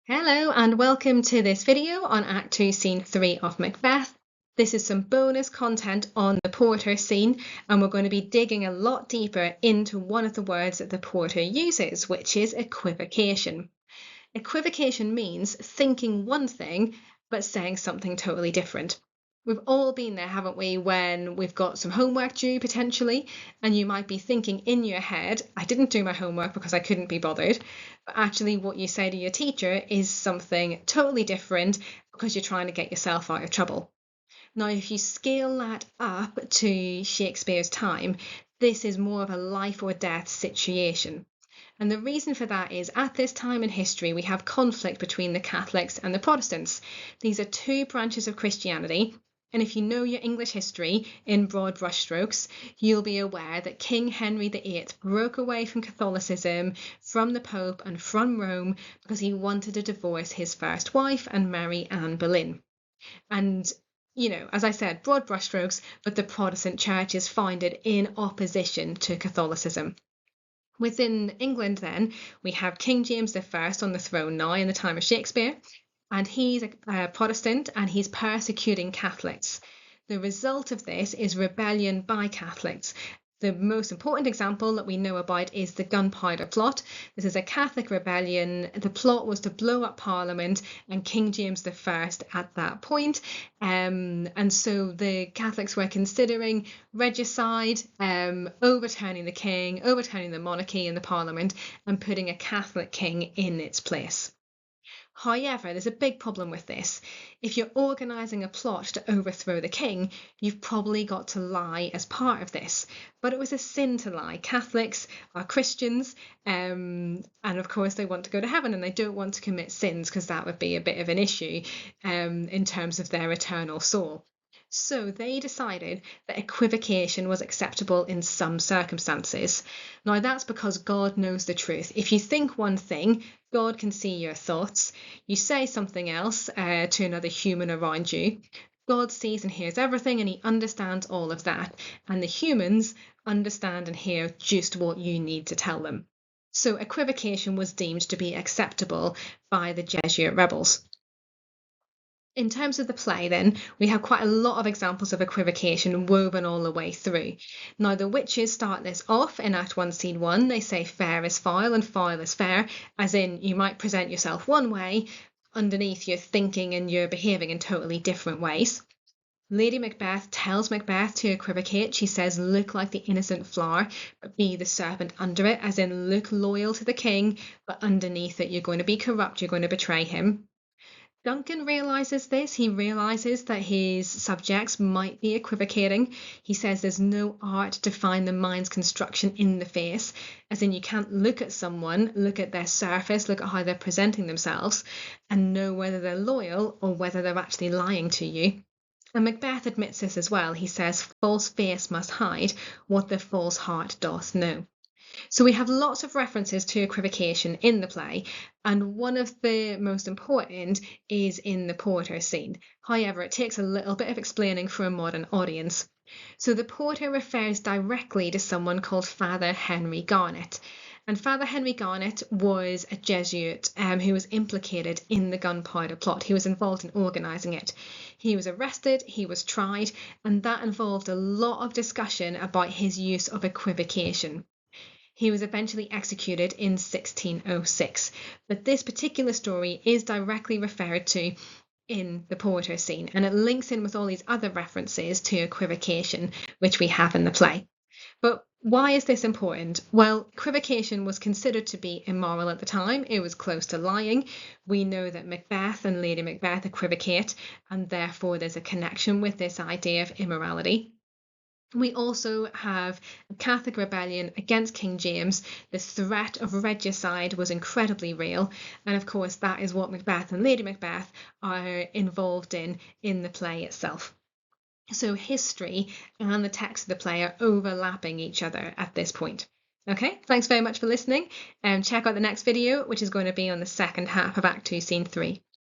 Hello and welcome to this video on Act 2 Scene 3 of Macbeth. This is some bonus content on the porter scene, and we're going to be digging a lot deeper into one of the words that the porter uses, which is equivocation. Equivocation means thinking one thing but saying something totally different. We've all been there, haven't we, when we've got some homework due potentially, and you might be thinking in your head, I didn't do my homework because I couldn't be bothered. But actually, what you say to your teacher is something totally different because you're trying to get yourself out of trouble. Now, if you scale that up to Shakespeare's time, this is more of a life or death situation. And the reason for that is at this time in history, we have conflict between the Catholics and the Protestants. These are two branches of Christianity. And if you know your English history in broad brushstrokes, you'll be aware that King Henry VIII broke away from Catholicism, from the Pope and from Rome because he wanted to divorce his first wife and marry Anne Boleyn. And as I said, broad brushstrokes, but the Protestant churches find it in opposition to Catholicism. Within England, then, we have King James I on the throne now in the time of Shakespeare, and he's a Protestant and he's persecuting Catholics. The result of this is rebellion by Catholics. The most important example that we know about is the Gunpowder Plot. This is a Catholic rebellion. The plot was to blow up Parliament and King James I at that point. And so the Catholics were considering regicide, overturning the king, overturning the monarchy and the Parliament, and putting a Catholic king in its place. However, there's a big problem with this. If you're organising a plot to overthrow the king, you've probably got to lie as part of this. But it was a sin to lie. Catholics are Christians, and of course they want to go to heaven and they don't want to commit sins because that would be a bit of an issue in terms of their eternal soul. So they decided that equivocation was acceptable in some circumstances. Now that's because God knows the truth. If you think one thing, God can see your thoughts. You say something else to another human around you. God sees and hears everything and he understands all of that. And the humans understand and hear just what you need to tell them. So equivocation was deemed to be acceptable by the Jesuit rebels. In terms of the play, then, we have quite a lot of examples of equivocation woven all the way through. Now, the witches start this off in Act 1, Scene 1. They say fair is foul and foul is fair, as in you might present yourself one way, underneath you're thinking and you're behaving in totally different ways. Lady Macbeth tells Macbeth to equivocate. She says, look like the innocent flower, but be the serpent under it, as in look loyal to the king, but underneath it you're going to be corrupt, you're going to betray him. Duncan realizes this. He realizes that his subjects might be equivocating. He says there's no art to find the mind's construction in the face, as in you can't look at someone, look at their surface, look at how they're presenting themselves, and know whether they're loyal or whether they're actually lying to you. And Macbeth admits this as well. He says, false face must hide what the false heart doth know. So we have lots of references to equivocation in the play, and one of the most important is in the porter scene. However, it takes a little bit of explaining for a modern audience. So the porter refers directly to someone called Father Henry Garnet. And Father Henry Garnet was a Jesuit who was implicated in the Gunpowder Plot. He was involved in organising it. He was arrested, he was tried, and that involved a lot of discussion about his use of equivocation. He was eventually executed in 1606, but this particular story is directly referred to in the porter scene, and it links in with all these other references to equivocation, which we have in the play. But why is this important? Well, equivocation was considered to be immoral at the time. It was close to lying. We know that Macbeth and Lady Macbeth equivocate, and therefore there's a connection with this idea of immorality. We also have a Catholic rebellion against King James. The threat of regicide was incredibly real. And of course, that is what Macbeth and Lady Macbeth are involved in the play itself. So history and the text of the play are overlapping each other at this point. Okay, thanks very much for listening. Check out the next video, which is going to be on the second half of Act 2, Scene 3.